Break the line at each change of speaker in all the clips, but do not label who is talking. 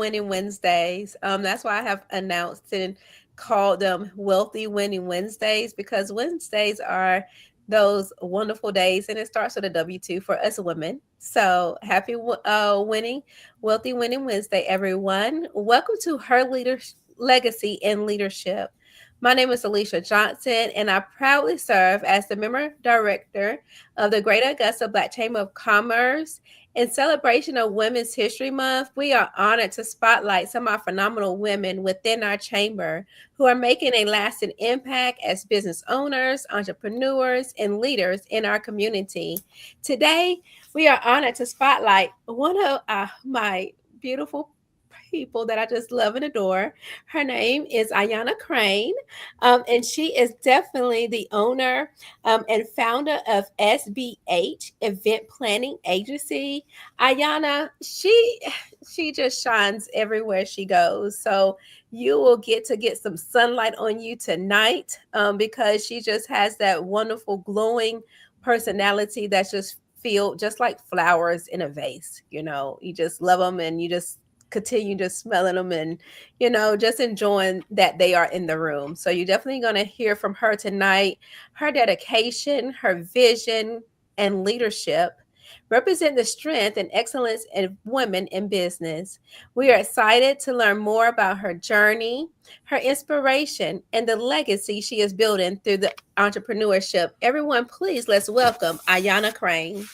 Winning Wednesdays. That's why I have announced and called them Wealthy Winning Wednesdays because Wednesdays are those wonderful days, and it starts with a W-2 for us women. So happy winning, Wealthy Winning Wednesday, everyone. Welcome to Her Legacy in Leadership. My name is Alicia Johnson, and I proudly serve as the member director of the Greater Augusta Black Chamber of Commerce. In celebration of Women's History Month, we are honored to spotlight some of our phenomenal women within our chamber who are making a lasting impact as business owners, entrepreneurs, and leaders in our community. Today, we are honored to spotlight one of my beautiful people that I just love and adore. Her name is IANA Crane, and she is definitely the owner and founder of SBH Event Planning Agency. IANA, she just shines everywhere she goes. So you will get some sunlight on you tonight because she just has that wonderful glowing personality that's just feel just like flowers in a vase. You just love them and you just continue just smelling them and just enjoying that they are in the room. So you're definitely going to hear from her tonight. Her dedication, her vision, and leadership represent the strength and excellence of women in business. We are excited to learn more about her journey, her inspiration, and the legacy she is building through the entrepreneurship. Everyone, please let's welcome IANA Crane.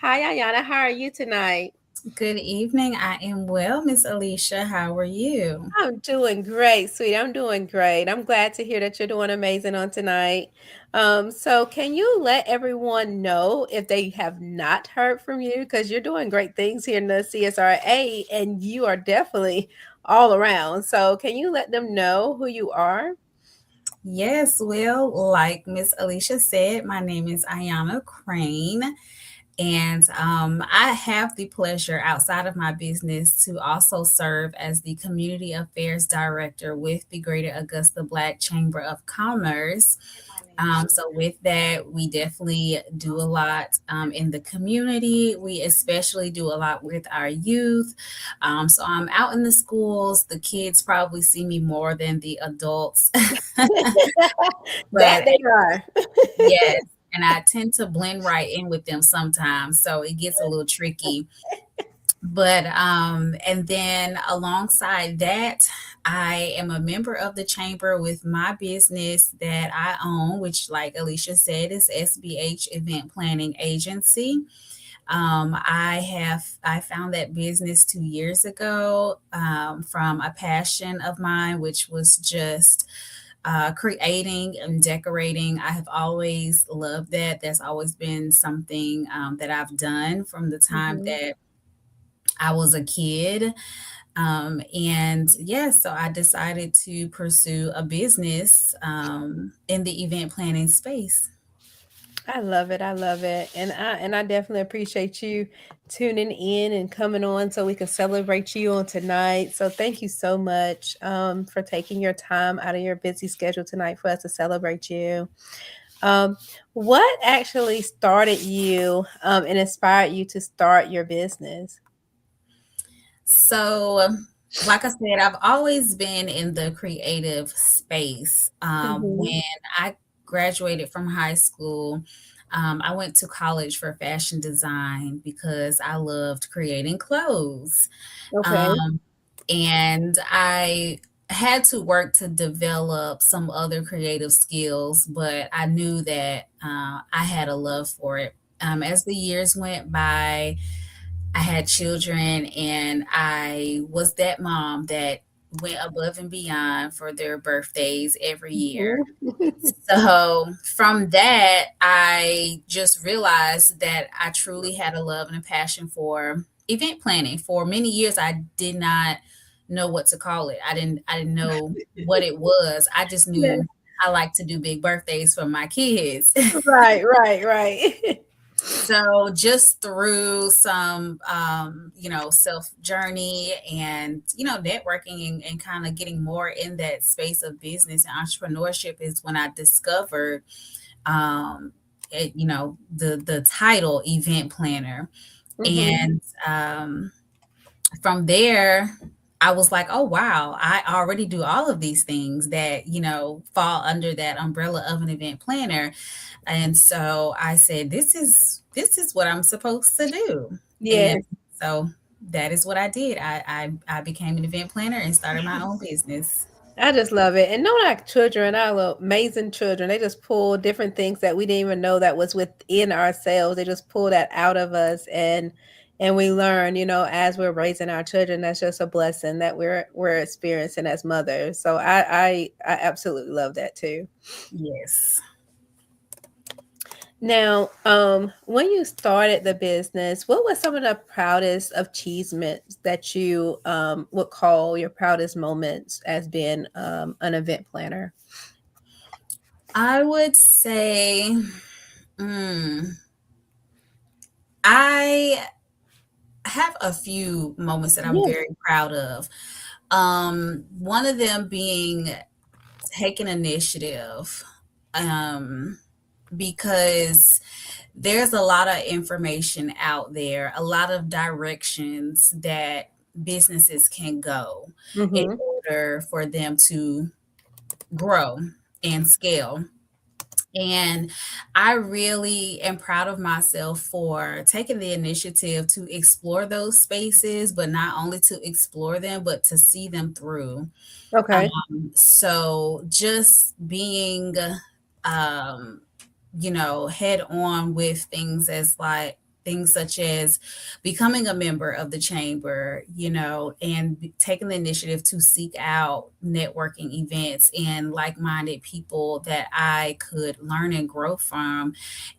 Hi, IANA. How are you tonight?
Good evening. I am well, Miss Alicia. How are you?
I'm doing great, sweetie. I'm doing great. I'm glad to hear that you're doing amazing on tonight. So can you let everyone know if they have not heard from you? Because you're doing great things here in the CSRA and you are definitely all around. So can you let them know who you are?
Yes, well, like Miss Alicia said, my name is Ayana Crane, and I have the pleasure outside of my business to also serve as the Community Affairs Director with the Greater Augusta Black Chamber of Commerce. So with that, we definitely do a lot in the community. We especially do a lot with our youth. So I'm out in the schools. The kids probably see me more than the adults,
That
but
they are.
yes, and I tend to blend right in with them sometimes. So it gets a little tricky. But and then alongside that, I am a member of the chamber with my business that I own, which, like Alicia said, is SBH Event Planning Agency. I found that business 2 years ago from a passion of mine, which was just creating and decorating. I have always loved that. That's always been something that I've done from the time
Mhm.
that I was a kid. And yes, so I decided to pursue a business in the event planning space.
I love it. I love it. And I definitely appreciate you tuning in and coming on so we can celebrate you on tonight. So thank you so much for taking your time out of your busy schedule tonight for us to celebrate you. Um, what actually started you and inspired you to start your business?
So, like I said, I've always been in the creative space.
Hmm.
When I graduated from high school, I went to college for fashion design because I loved creating clothes.
Okay.
Um, and I had to work to develop some other creative skills, but I knew that I had a love for it. As the years went by, I had children, and I was that mom that went above and beyond for their birthdays every year.
Mhm.
So from that, I just realized that I truly had a love and a passion for event planning. For many years, I did not know what to call it. I didn't know what it was. I just
Yeah.
knew I like to do big birthdays for my kids.
Right, right, right.
So just through some self journey and networking and kind of getting more in that space of business and entrepreneurship is when I discovered the title event planner.
Hmm.
And from there, I was like, oh wow, I already do all of these things that, fall under that umbrella of an event planner. And so I said, this is what I'm supposed to do. And
Yes.
so that is what I did. I became an event planner and started my own business.
I just love it. And knowing our children, our little amazing children, they just pull different things that we didn't even know that was within ourselves. They just pull that out of us, and we learn, as we're raising our children. That's just a blessing that we're experiencing as mothers. So I absolutely love that too.
Yes.
Now, when you started the business, what was some of the proudest achievements that you would call your proudest moments as being an event planner?
I would say, mm, I have a few moments that I'm
Yes.
very proud of. One of them being taking initiative, um, because there's a lot of information out there, a lot of directions that businesses can go in
Mm-hmm.
order for them to grow and scale. And I really am proud of myself for taking the initiative to explore those spaces, but not only to explore them, but to see them through.
Okay.
So just being, um, head on with things as like things such as becoming a member of the chamber, and taking the initiative to seek out networking events and like-minded people that I could learn and grow from,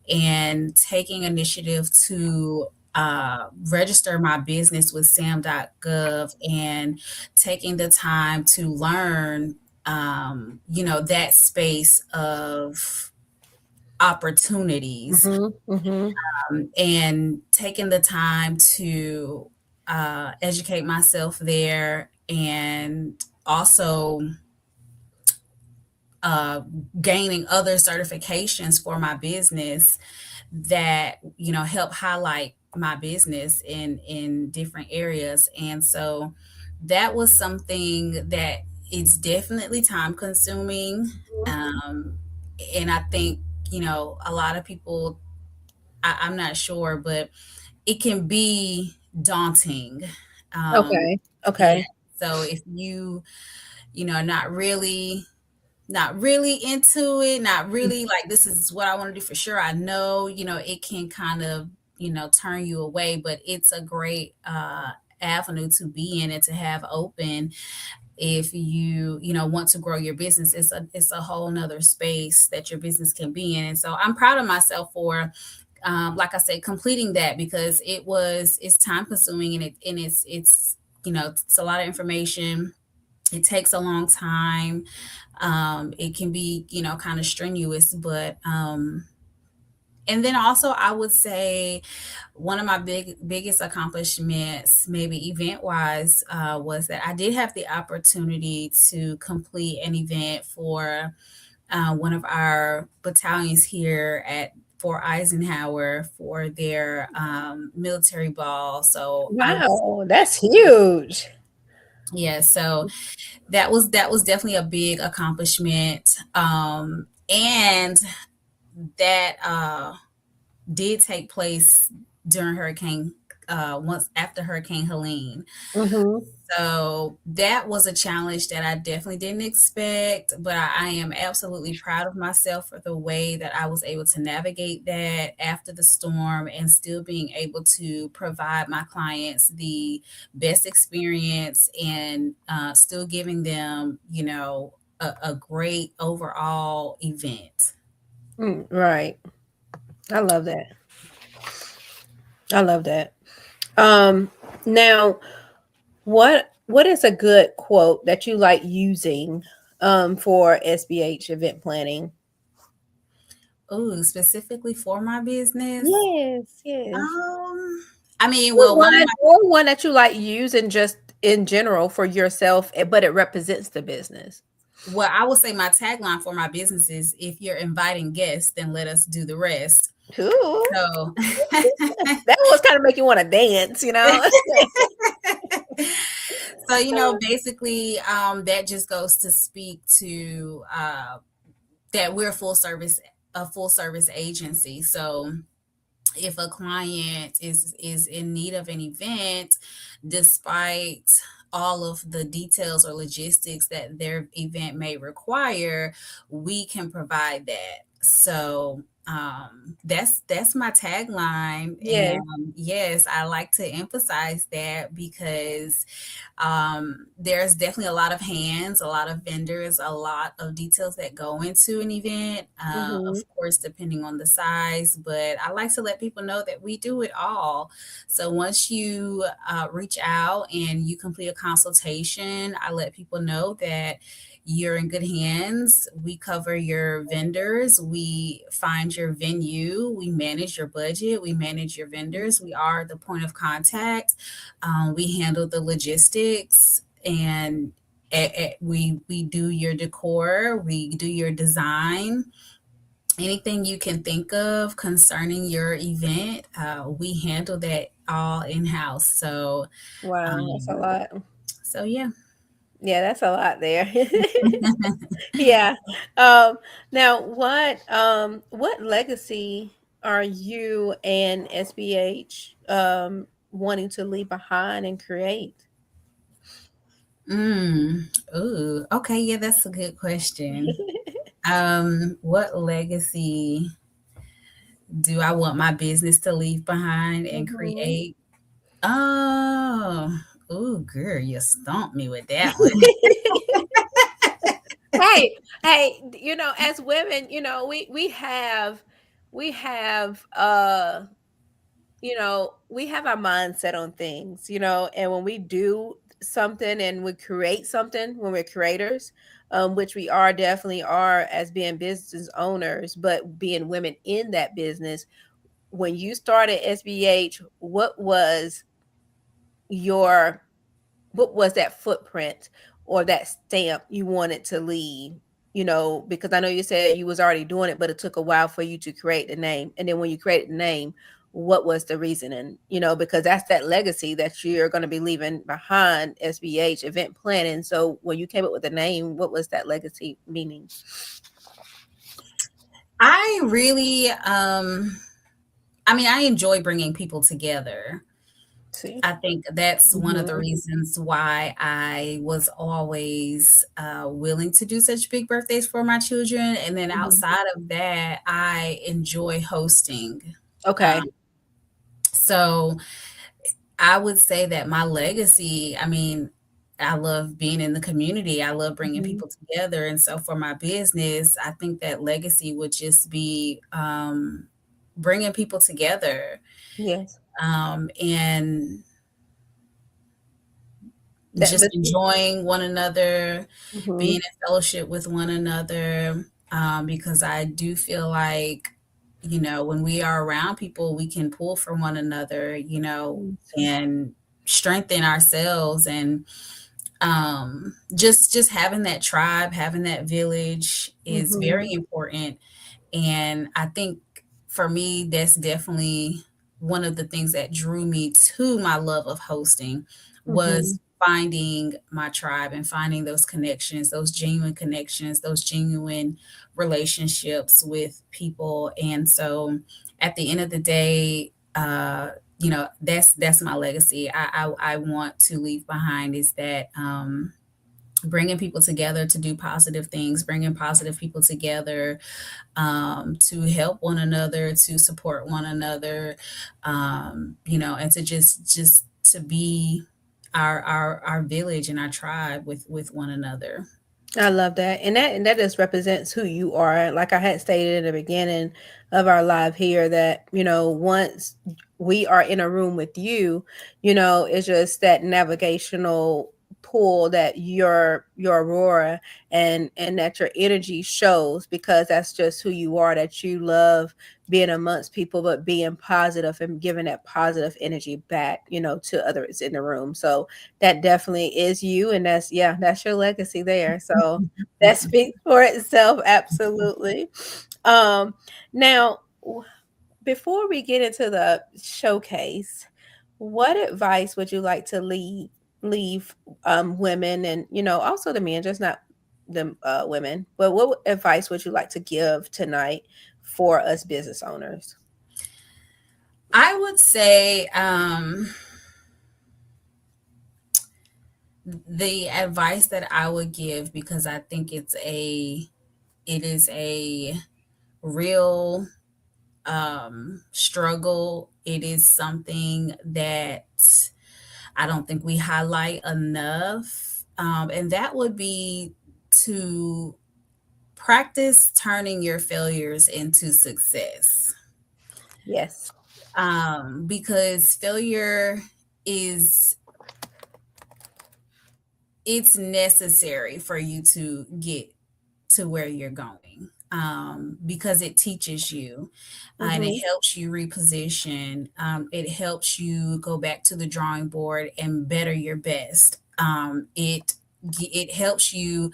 and taking initiative to register my business with sam.gov and taking the time to learn, that space of opportunities,
Mm-hmm. Mm-hmm.
and taking the time to educate myself there, and also uh, gaining other certifications for my business that help highlight my business in different areas. And so that was something that it's definitely time consuming, um, and I think a lot of people, I'm not sure, but it can be daunting. um,
Okay.
yeah,
Okay.
so if not really into it, not really like this is what I want to do for sure. I know, it can kind of, turn you away, but it's a great avenue to be in and to have open if you want to grow your business. It's a whole nother space that your business can be in. And so I'm proud of myself for like I said, completing that, because it's time consuming, and it's a lot of information. It takes a long time. It can be, kind of strenuous, but and then also I would say one of my biggest accomplishments, maybe event wise, was that I did have the opportunity to complete an event for one of our battalions here at Fort Eisenhower for their military ball. So I was,
Wow, that's huge.
yeah, so that was definitely a big accomplishment. And that did take place during once after Hurricane Helene.
Mhm.
So that was a challenge that I definitely didn't expect, but I am absolutely proud of myself for the way that I was able to navigate that after the storm, and still being able to provide my clients the best experience, and still giving them, a great overall event.
Right. I love that. I love that. Um, Now, what is a good quote that you like using for SBH event planning?
Oh, specifically for my business.
Yes, yes.
Um, I mean,
Or
well, one of my
one that you like using just in general for yourself, but it represents the business.
well, I would say my tagline for my business is, if you're inviting guests, then let us do the rest.
Cool.
So,
That was kind of make you want to dance, you know?
So, basically, that just goes to speak to that we're a full service agency. So, if a client is in need of an event, despite all of the details or logistics that their event may require, we can provide that. So that's my tagline,
Yeah.
and yes, I like to emphasize that because there's definitely a lot of hands, a lot of vendors, a lot of details that go into an event,
Mm-hmm.
of course, depending on the size. But I like to let people know that we do it all. So once you reach out and you complete a consultation, I let people know that you're in good hands. We cover your vendors, we find your venue, we manage your budget, we manage your vendors, we are the point of contact. We handle the logistics, and we do your decor, we do your design, anything you can think of concerning your event. We handle that all in house. So,
Wow, that's a
um,
lot.
so yeah.
Yeah, that's a lot there. Yeah. Um, Now what legacy are you and SBH wanting to leave behind and create?
Ooh. Okay. Yeah, that's a good question. What legacy do I want my business to leave behind and
Mhm.
create? Oh, ooh, girl, you stumped me with that one.
Hey, hey, as women, we have we have our mindset on things, and when we do something and we create something, when we're creators, which we are definitely are as being business owners, but being women in that business, when you started SBH, your what was that footprint or that stamp you wanted to leave? Because I know you said you was already doing it, but it took a while for you to create the name. And then when you created the name, what was the reasoning? Because that's that legacy that you're going to be leaving behind, SBH event planning. So when you came up with the name, what was that legacy meaning?
I really, I mean, I enjoy bringing people together.
See.
I think that's one of the
Hmm.
reasons why I was always willing to do such big birthdays for my children. And then
Hmm.
outside of that, I enjoy hosting.
Okay.
Um, so I would say that my legacy, I mean, I love being in the community. I love bringing
Hmm.
people together. And so for my business, I think that legacy would just be bringing people together,
Yes.
and
That,
just
but.
enjoying one another, being
Hmm.
in fellowship with one another. Because I do feel like, when we are around people, we can pull from one another, and strengthen ourselves. And just having that tribe, having that village is
Hmm.
very important. And I think for me, that's definitely one of the things that drew me to my love of hosting
Hmm.
was finding my tribe and finding those genuine relationships with people. And so at the end of the day, that's my legacy. I want to leave behind is that bringing people together to do positive things, bringing positive people together, to help one another, to support one another, and to just to be our village and our tribe with one another.
I love that. And that just represents who you are. Like I had stated in the beginning of our live here that, once we are in a room with you, it's just that navigational pull that your aurora and that your energy shows, because that's just who you are, that you love being amongst people, but being positive and giving that positive energy back, to others in the room. So that definitely is you, and that's your legacy there. So that speaks for itself, absolutely. um Now, before we get into the showcase, what advice would you like to leave leave women and also the men, just not the women, but what advice would you like to give tonight for us business owners?
I would say the advice that I would give, because I think it is a real struggle. It is something that I don't think we highlight enough. And that would be to practice turning your failures into success.
Yes.
Because failure is it's necessary for you to get to where you're going, because it teaches you, and it
Mm-hmm.
helps you reposition. It helps you go back to the drawing board and better your best. It helps you,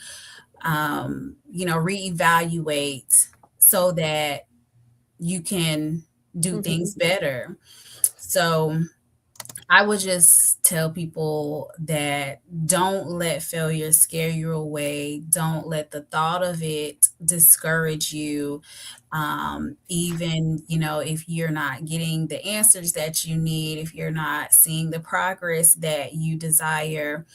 reevaluate so that you can do
Mm-hmm.
things better. So I would just tell people that don't let failure scare you away. Don't let the thought of it discourage you. Even, if you're not getting the answers that you need, if you're not seeing the progress that you desire,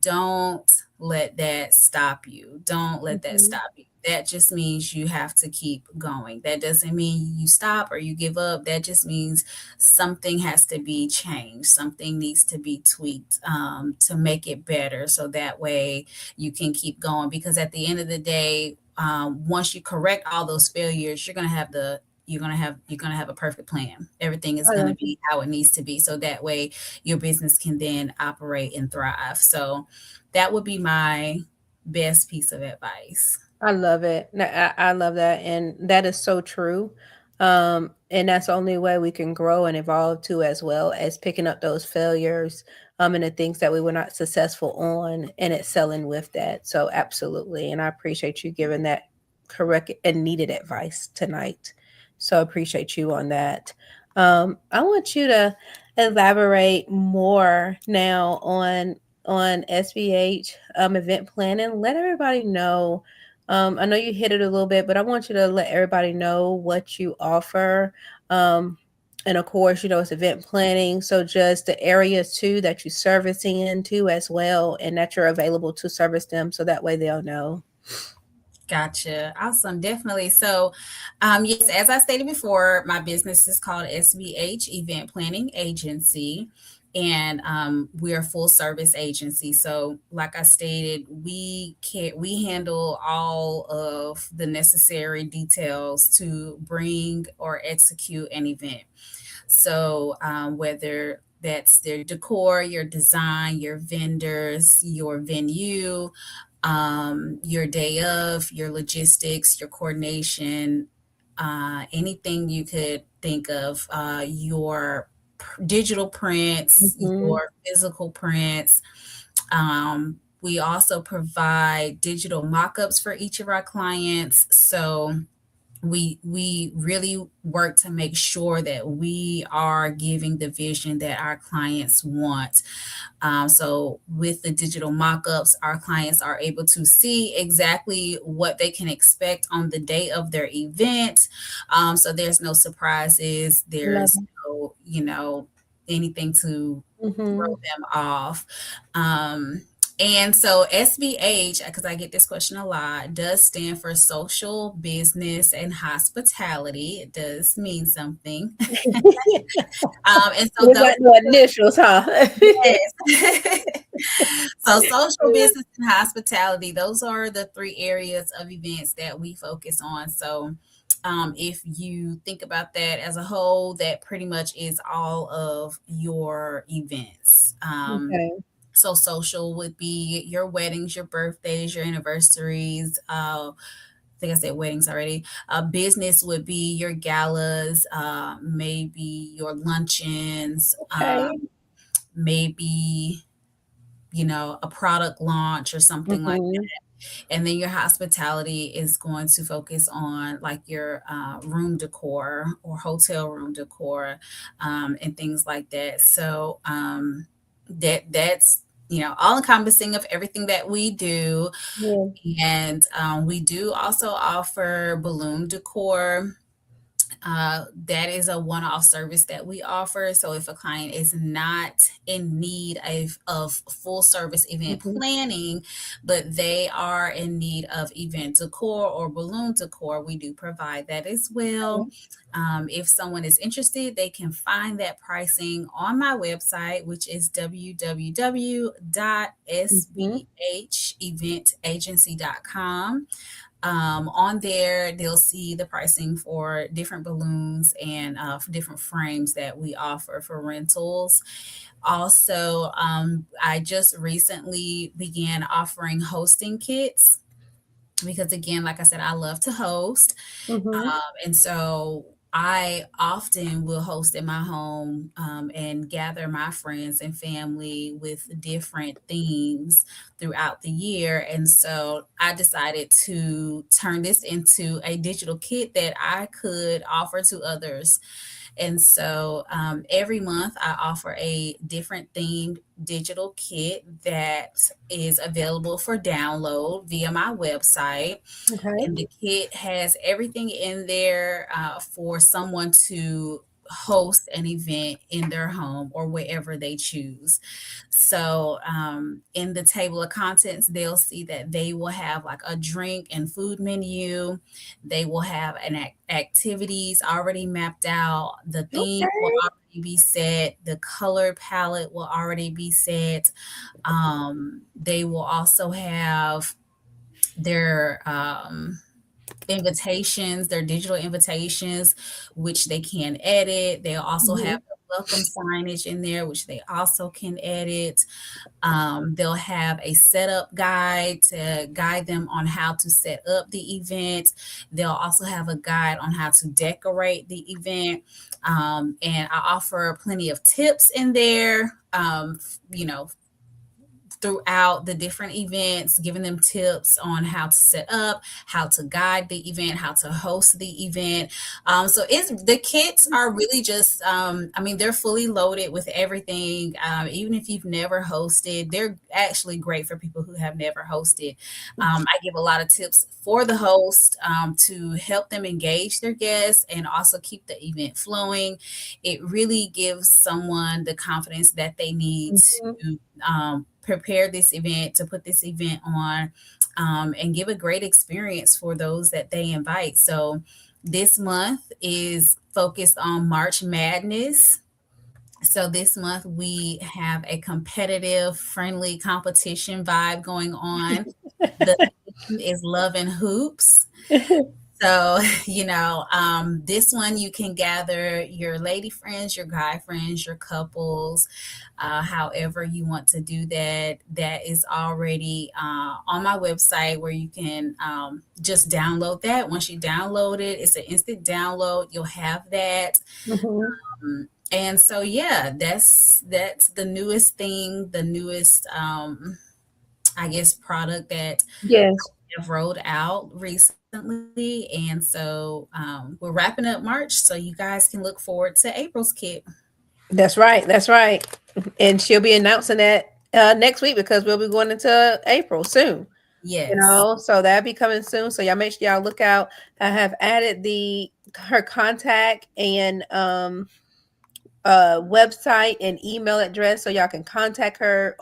don't let that stop you. Don't let that
Mm-hmm.
stop you. That just means you have to keep going. That doesn't mean you stop or you give up. That just means something has to be changed. Something needs to be tweaked, to make it better. So that way you can keep going. Because at the end of the day, once you correct all those failures, you're gonna have a perfect plan. Everything is
I
gonna
love
be how it needs to be. So that way your business can then operate and thrive. So that would be my best piece of advice.
I love it. I love that. And that is so true. And that's the only way we can grow and evolve too, as well as picking up those failures, and the things that we were not successful on and excelling with that. So, absolutely. And I appreciate you giving that correct and needed advice tonight. So, I appreciate you on that. I want you to elaborate more now on SBH event planning. Let everybody know. I know you hit it a little bit, but I want you to let everybody know what you offer. Um, and of course, it's event planning. So just the areas too that you service in too as well, and that you're available to service them so that way they'll know.
Gotcha. Awesome. Definitely. So, yes, as I stated before, my business is called SBH Event Planning Agency, and we're a full service agency. So, like I stated, we handle all of the necessary details to bring or execute an event. So, whether that's their decor, your design, your vendors, your venue, your day of, your logistics, your coordination, anything you could think of, your digital prints,
Mm-hmm.
your physical prints. We also provide digital mock-ups for each of our clients. So we really work to make sure that we are giving the vision that our clients want. So with the digital mock-ups, our clients are able to see exactly what they can expect on the day of their event. So there's no surprises.
Love
There's
it.
no, anything to throw
Mm-hmm.
them off. Um, and so SBH, because I get this question a lot, does stand for social, business, and hospitality. It does mean something. And so
It's
those,
like the initials, huh?
yes. So social, business, and hospitality, those are the three areas of events that we focus on. So if you think about that as a whole, that pretty much is all of your events.
Okay.
So social would be your weddings, your birthdays, your anniversaries. I think I said weddings already. Business would be your galas, maybe your luncheons,
Okay.
maybe a product launch or something like
Mm-hmm.
that. And then your hospitality is going to focus on like your room decor or hotel room decor, and things like that. So that's all encompassing of everything that we do.
Yeah.
And we do also offer balloon decor. That is a one-off service that we offer. So if a client is not in need of full service event
Mhm.
planning, but they are in need of event decor or balloon decor, we do provide that as well. If someone is interested, they can find that pricing on my website, which is
Mhm.
www.sbheventagency.com. On there, they'll see the pricing for different balloons and for different frames that we offer for rentals. Also, I just recently began offering hosting kits because, again, like I said, I love to host.
Mhm.
And so I often will host in my home and gather my friends and family with different themes throughout the year. And so I decided to turn this into a digital kit that I could offer to others. And so every month I offer a different themed digital kit that is available for download via my website.
Okay.
And the kit has everything in there for someone to host an event in their home or wherever they choose. So, in the table of contents, they'll see that they will have like a drink and food menu. They will have activities already mapped out. The theme will
Okay.
already be set. The color palette will already be set. They will also have their invitations, their digital invitations, which they can edit. They'll also have
Mhm.
the welcome signage in there, which they also can edit. They'll have a setup guide to guide them on how to set up the event. They'll also have a guide on how to decorate the event. And I offer plenty of tips in there. Throughout the different events, giving them tips on how to set up, how to guide the event, how to host the event. So it's the kits are really just, I mean, they're fully loaded with everything. Even if you've never hosted, they're actually great for people who have never hosted. I give a lot of tips for the host to help them engage their guests and also keep the event flowing. It really gives someone the confidence that they need
Mhm.
to prepare this event, to put this event on, and give a great experience for those that they invite. So this month is focused on March Madness. So this month we have a competitive, friendly competition vibe going on. The theme is Love and Hoops. So, this one you can gather your lady friends, your guy friends, your couples, however you want to do that. That is already on my website where you can just download that. Once you download it, it's an instant download. You'll have that.
Mhm.
And so, yeah, that's the newest thing, the newest, I guess, product that
Yes.
have rolled out recently. And so we're wrapping up March. So you guys can look forward to April's kit.
That's right. That's right. And she'll be announcing that next week because we'll be going into April soon.
Yes.
So that'll be coming soon. So y'all make sure y'all look out. I have added the her contact and website and email address so y'all can contact her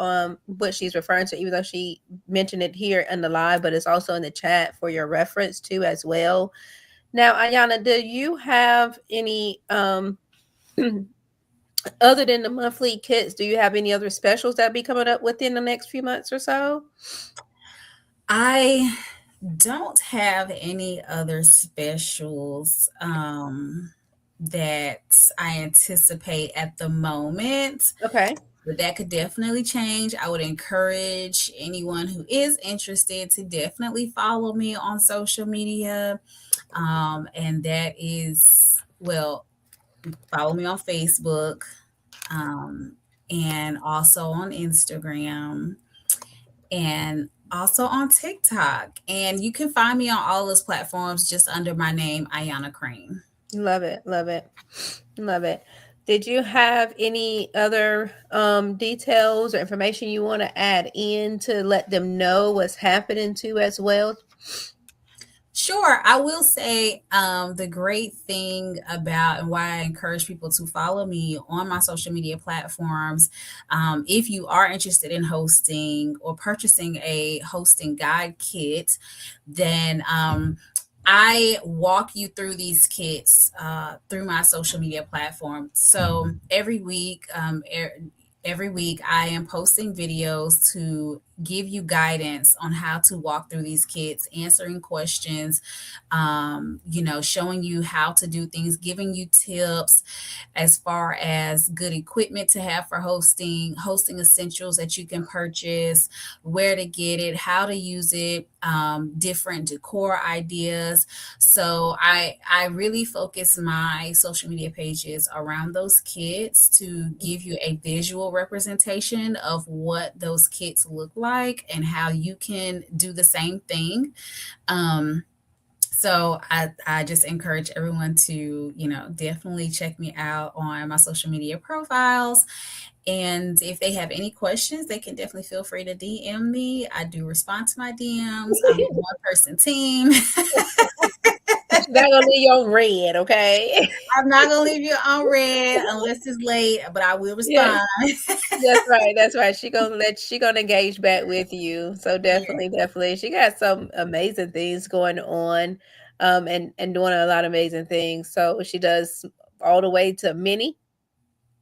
what she's referring to, even though she mentioned it here in the live, but it's also in the chat for your reference too as well. Now, Ayana, do you have any other than the monthly kits, do you have any other specials that be coming up within the next few months or so?
I don't have any other specials that I anticipate at the moment,
Okay.
but that could definitely change. I would encourage anyone who is interested to definitely follow me on social media. And that is, well, follow me on Facebook, um, and also on Instagram, and also on TikTok. And you can find me on all those platforms just under my name, Ayana Crane.
Love it. Love it. Love it. Did you have any other details or information you want to add in to let them know what's happening too as well?
Sure. I will say the great thing about and why I encourage people to follow me on my social media platforms, if you are interested in hosting or purchasing a hosting guide kit, then I walk you through these kits through my social media platform. So every week I am posting videos to give you guidance on how to walk through these kits, answering questions, showing you how to do things, giving you tips as far as good equipment to have for hosting essentials that you can purchase, where to get it, how to use it, different decor ideas. So I really focus my social media pages around those kits to give you a visual representation of what those kits look like and how you can do the same thing. Um, so I just encourage everyone to, definitely check me out on my social media profiles. And if they have any questions, they can definitely feel free to DM me. I do respond to my DMs. I'm a one person team.
She's not gonna leave you on red, okay?
I'm not gonna leave you on red unless it's late, but I will
Yeah,
respond.
that's right. That's right. She gonna engage back with you. So
Yeah.
definitely, definitely. She got some amazing things going on, and doing a lot of amazing things. So she does all the way to mini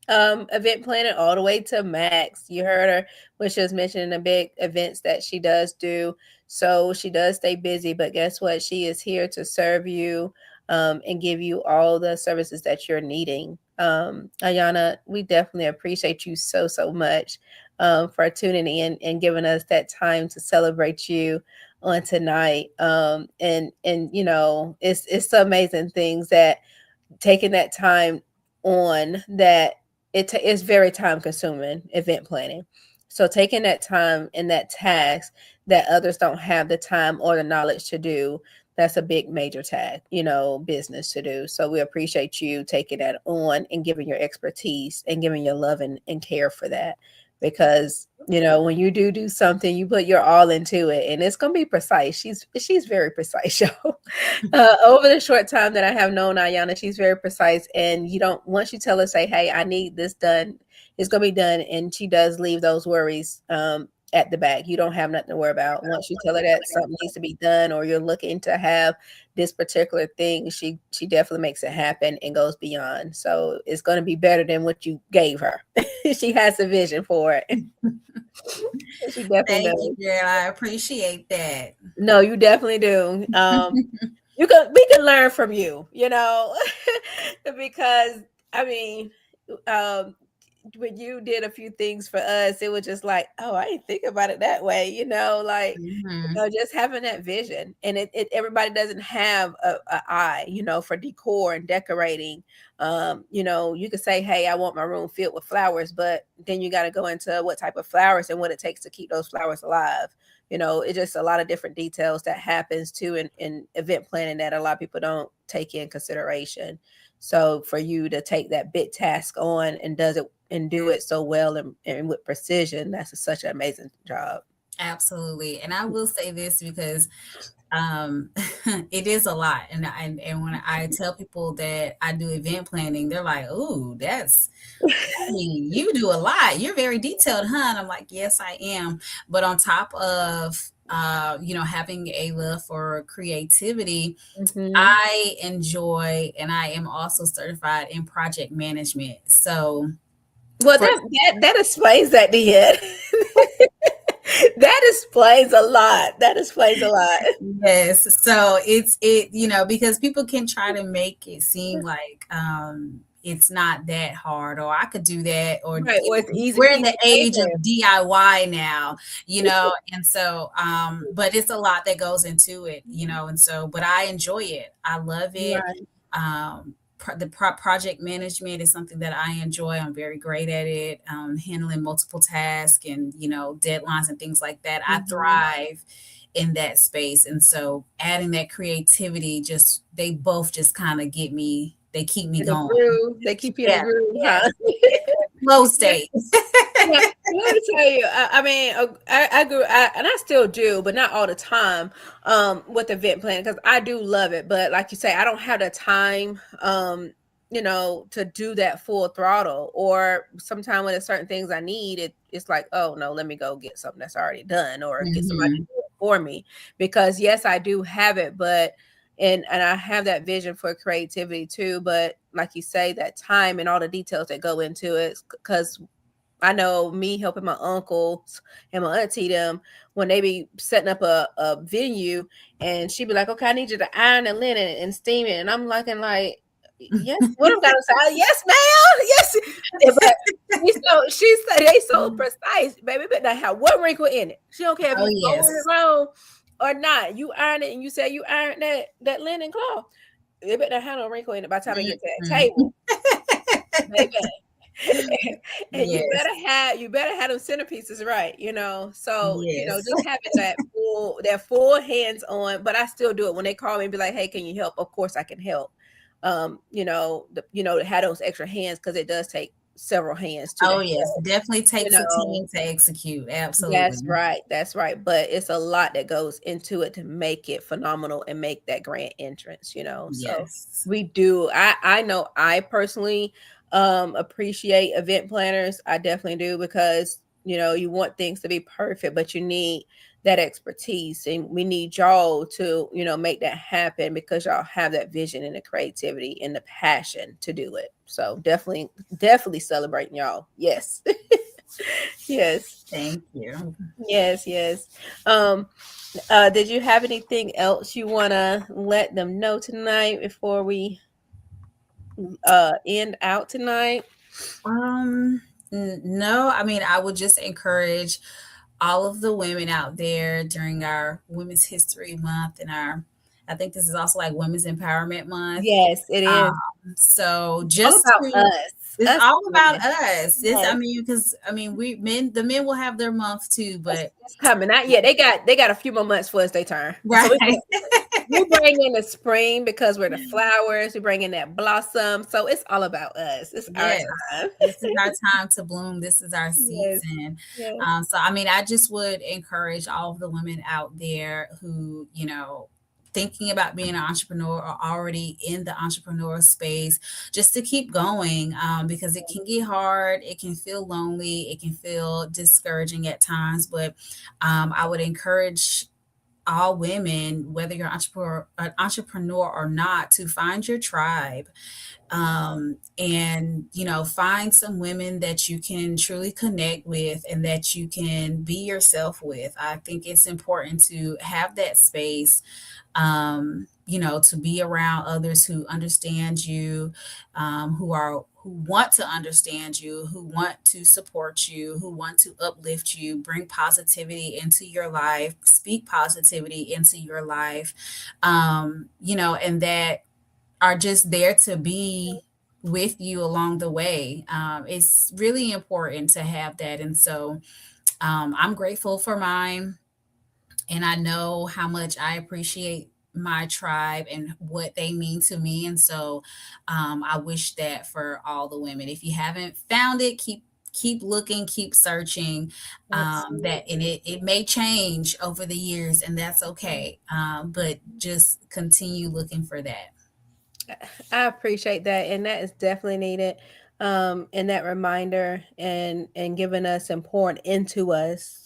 event planner all the way to max. You heard her when she was mentioning the big events that she does do. So she does stay busy, but guess what? She is here to serve you and give you all the services that you're needing. Ayana, we definitely appreciate you so, so much for tuning in and giving us that time to celebrate you on tonight. And it's amazing things that taking that time on that it's very time consuming event planning. So taking that time and that task that others don't have the time or the knowledge to do, that's a big major task, business to do. So we appreciate you taking that on and giving your expertise and giving your love and care for that, because when you do something, you put your all into it, and it's going to be precise. She's very precise, y'all. Over the short time that I have known Ayana, she's very precise. And you don't, once you tell her, say, hey, I need this done, it's going to be done. And she does leave those worries at the back. You don't have nothing to worry about. Once you tell her that something needs to be done or you're looking to have this particular thing, she definitely makes it happen and goes beyond. So it's going to be better than what you gave her. She has a vision for it. She definitely
Thank you,
does.
girl. I appreciate that.
No, you definitely do. We can learn from you, because I mean, um, when you did a few things for us, it was just like, oh, I didn't think about it that way, like
Mhm.
just having that vision. And it everybody doesn't have a eye, for decor and decorating. You could say, hey, I want my room filled with flowers, but then you got to go into what type of flowers and what it takes to keep those flowers alive. It's just a lot of different details that happens too in event planning that a lot of people don't take in consideration. So for you to take that big task on and does it and do it so well and with precision, that's such an amazing job.
Absolutely. And I will say this because um it is a lot. And when I tell people that I do event planning, they're like, "Oh, I mean, you do a lot. You're very detailed, huh?" And I'm like, "Yes, I am." But on top of having a love for creativity,
Hmm.
I enjoy and I am also certified in project management. So
Well,
for
that explains that the end. That explains a lot. That explains a lot.
yes, so because people can try to make it seem like it's not that hard, or I could do that, or
Right. Or it's easy
we're in
peasy
the age of
knife.
DIY now, and so but it's a lot that goes into it, and so but I enjoy it. I love it.
Right.
Project management is something that I enjoy. I'm very great at it, handling multiple tasks and deadlines and things like that. I
Mhm.
thrive in that space, and so adding that creativity, just they both just kind of get me they keep me
In the
going.
groove, they keep you in the
Yeah,
groove, huh?
yes, yeah. Flow state.
Yeah, let me tell you. I mean, I grew, and I still do, but not all the time. With event planning because I do love it, but like you say, I don't have the time. To do that full throttle, or sometime when there's certain things I need, it's like, oh no, let me go get something that's already done, or get somebody to
Hmm.
do it for me. Because yes, I do have it, but and I have that vision for creativity too. But like you say, that time and all the details that go into it, because I know me helping my uncles and my auntie them when they be setting up a venue, and she be like, "Okay, I need you to iron the linen and steam it," and I'm looking like, "Yes, what I'm gonna say? Yes, ma'am, yes." But they so precise, baby. But not have one wrinkle in it. She don't care if
Oh
you fold it
yes.
wrong or not. You iron it, and you say you iron that linen cloth. It better not have no wrinkle in it by the time I get to that
Mhm.
table, baby. And
Yes.
you better have them centerpieces right, So,
Yes.
just having that full hands on, but I still do it when they call me and be like, "Hey, can you help?" Of course I can help. To have those extra hands because it does take several hands to
Oh
help,
yes. Definitely
you
takes a
know.
team to execute. Absolutely.
That's right. That's right. But it's a lot that goes into it to make it phenomenal and make that grand entrance. So
Yes.
we do. I know I personally appreciate event planners. I definitely do because you want things to be perfect, but you need that expertise and we need y'all to, make that happen because y'all have that vision and the creativity and the passion to do it. So definitely celebrating y'all. Yes. Yes.
Thank you.
Yes, yes. Did you have anything else you want to let them know tonight before we end out tonight?
Um, no, I mean, I would just encourage all of the women out there during our Women's History Month and I think this is also like Women's Empowerment Month.
Yes, it is.
So
All
just
about
to,
us.
it's
Us
all about
women.
us. This, I
Yes.
mean, because I mean, the men will have their month too,
It's,
but
it's coming. Not yet. They got a few more months for us they turn. So
right.
we bring in the spring because we're the flowers. We bring in that blossom. So it's all about us. It's our
Yes,
time.
this is our time to bloom. This is our
Yes.
season.
Yes.
So, I mean, I just would encourage all of the women out there who, thinking about being an entrepreneur or already in the entrepreneur space, just to keep going because it can get hard. It can feel lonely. It can feel discouraging at times. But I would encourage all women, whether you're an entrepreneur or not, to find your tribe and find some women that you can truly connect with and that you can be yourself with. I think it's important to have that space, to be around others who understand you, who want to understand you, who want to support you, who want to uplift you, bring positivity into your life, speak positivity into your life, and that are just there to be with you along the way. It's really important to have that. And so I'm grateful for mine. And I know how much I appreciate my tribe and what they mean to me. And so I wish that for all the women. If you haven't found it, keep looking, keep searching. That and
Absolutely.
it may change over the years, and that's okay. But just continue looking for that.
I appreciate that, and that is definitely needed. And that reminder and giving us and pouring into us.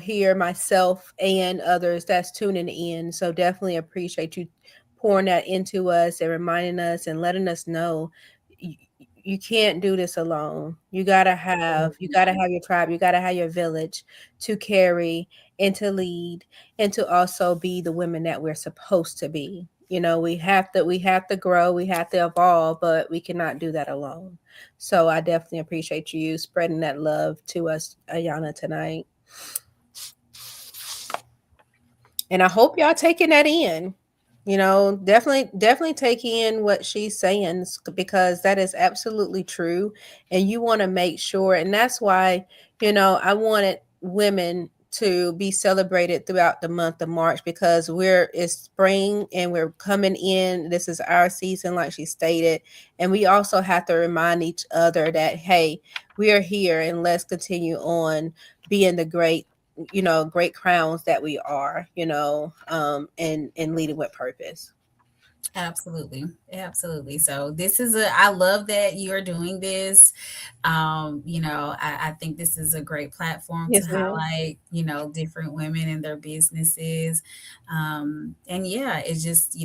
Here myself and others that's tuning in. So definitely appreciate you pouring that into us and reminding us and letting us know you, you can't do this alone. You gotta have your tribe. You gotta have your village to carry and to lead and to also be the women that we're supposed to be. We have to grow, we have to evolve, but we cannot do that alone. So I definitely appreciate you spreading that love to us, Ayana, tonight. And I hope y'all taking that in. Definitely take in what she's saying because that is absolutely true. And you want to make sure, and that's why, I wanted women to be celebrated throughout the month of March because it's spring and we're coming in. This is our season, like she stated. And we also have to remind each other that, hey, we are here and let's continue on being the great crowns that we are, and leading with purpose.
Absolutely. Absolutely. So this is I love that you're doing this. I think this is a great platform to
Yes, ma'am.
highlight, different women and their businesses. And yeah, it's just,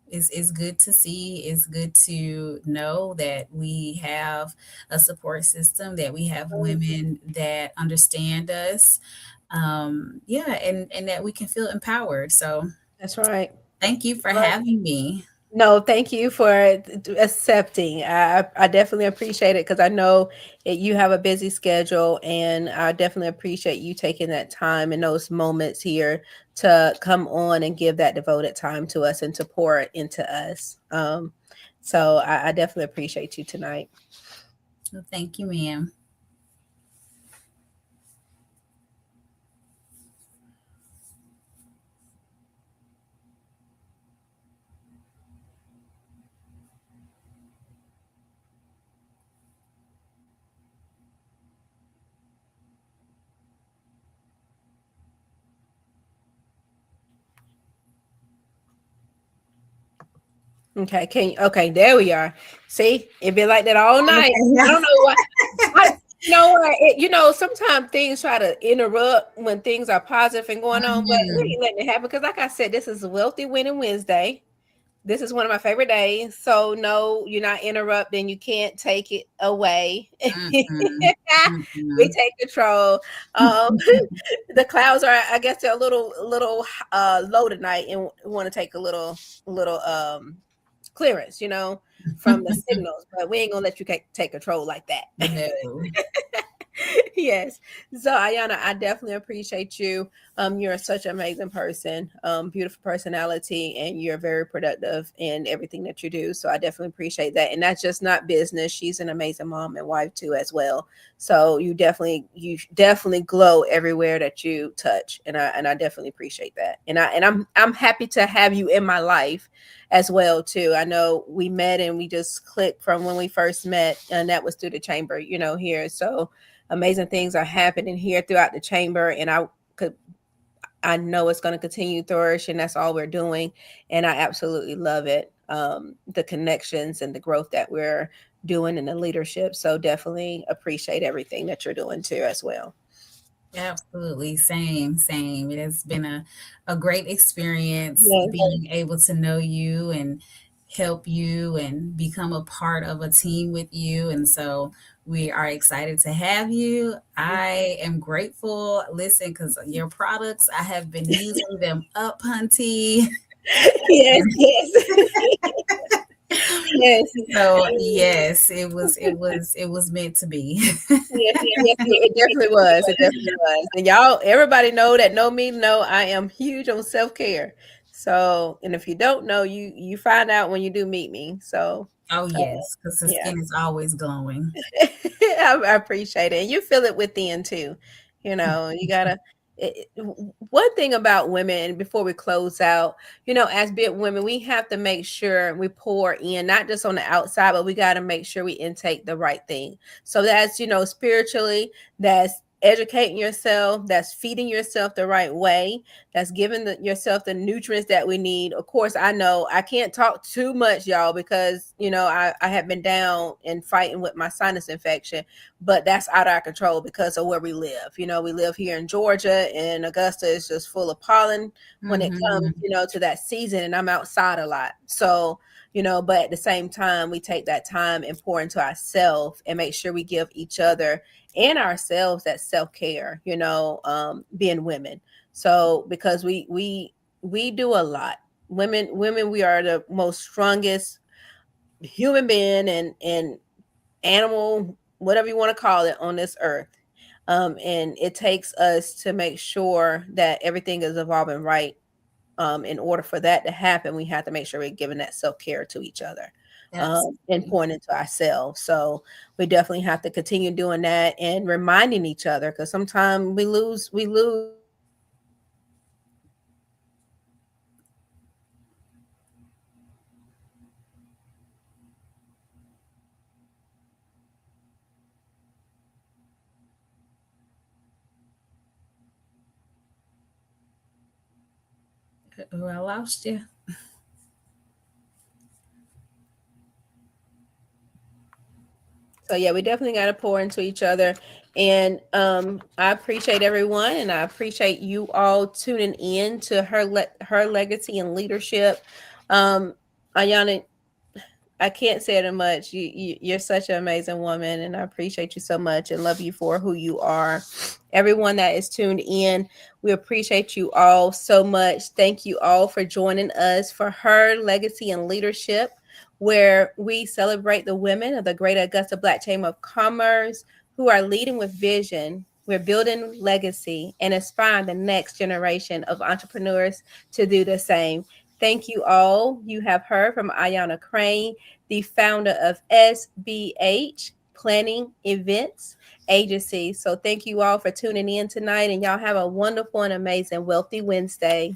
it's good to see. It's good to know that we have a support system, that we have women that understand us. Yeah, and that we can feel empowered. So
That's right.
thank you for having me.
No, thank you for accepting. I definitely appreciate it because I know you have a busy schedule, and I definitely appreciate you taking that time and those moments here to come on and give that devoted time to us and to pour it into us. So I definitely appreciate you tonight.
Well, thank you, ma'am.
Okay, okay, there we are. See, it be like that all night.
Okay,
I
yeah.
don't know why. I, what? Sometimes things try to interrupt when things are positive and going on, but we
Mhm.
ain't letting it happen because, like I said, this is a Wealthy Winning Wednesday. This is one of my favorite days. So, no, you're not interrupting. You can't take it away.
Mm-mm.
We
Mm-mm.
take control. Um, the clouds are, I guess, they're a little low tonight and want to take a little clearance, from the signals. But we ain't gonna let you take control like that.
No,
Yes. So Ayana, I definitely appreciate you. You're such an amazing person, beautiful personality, and you're very productive in everything that you do. So I definitely appreciate that. And that's just not business. She's an amazing mom and wife too as well. So you definitely glow everywhere that you touch. And I definitely appreciate that. And I'm happy to have you in my life as well too. I know we met and we just clicked from when we first met, and that was through the chamber, here. So amazing things are happening here throughout the chamber, and I know it's going to continue to flourish, and that's all we're doing, and I absolutely love it. The connections and the growth that we're doing and the leadership. So definitely appreciate everything that you're doing too as well.
absolutely. Same, same. It has been a great experience
Yes.
being able to know you and help you and become a part of a team with you. And so we are excited to have you. I am grateful. Listen, because your products, I have been using them up, hunty.
Yes, yes. Yes.
So yes, it was meant to be.
Yes, yes, yes, it definitely was. It definitely was. And y'all, everybody know me, know I am huge on self-care. So, and if you don't know, you find out when you do meet me. So,
Oh
uh,
yes, because the
yeah.
skin is always glowing.
I appreciate it. And you feel it within too. You gotta. One thing about women, before we close out, as big women, we have to make sure we pour in, not just on the outside, but we got to make sure we intake the right thing. So that's, spiritually, that's educating yourself, that's feeding yourself the right way, that's giving yourself the nutrients that we need. Of course, I know I can't talk too much, y'all, because I have been down and fighting with my sinus infection, but that's out of our control because of where we live. We live here in Georgia, and Augusta is just full of pollen when it comes,
Mhm.
to that season, and I'm outside a lot. So, but at the same time, we take that time and pour into ourselves and make sure we give each other and ourselves that self-care, being women. So because we do a lot. Women, we are the most strongest human being and animal, whatever you want to call it, on this earth. And it takes us to make sure that everything is evolving right In order for that to happen, we have to make sure we're giving that self care to each other, and
Absolutely.
pouring into ourselves. So we definitely have to continue doing that and reminding each other, because sometimes we lose ourselves in that process. So we definitely have to continue doing that and reminding each other
Oh, I lost you.
So yeah, we definitely got to pour into each other. And I appreciate everyone, and I appreciate you all tuning in to her legacy and leadership. Ayana, I can't say it much. You're such an amazing woman, and I appreciate you so much and love you for who you are. Everyone that is tuned in, we appreciate you all so much. Thank you all for joining us for her legacy and leadership, where we celebrate the women of the Greater Augusta Black Chamber of Commerce who are leading with vision. We're building legacy and inspiring the next generation of entrepreneurs to do the same. Thank you all. You have heard from Ayana Crane, the founder of SBH Planning Events Agency. So thank you all for tuning in tonight, and y'all have a wonderful and amazing Wealthy Wednesday.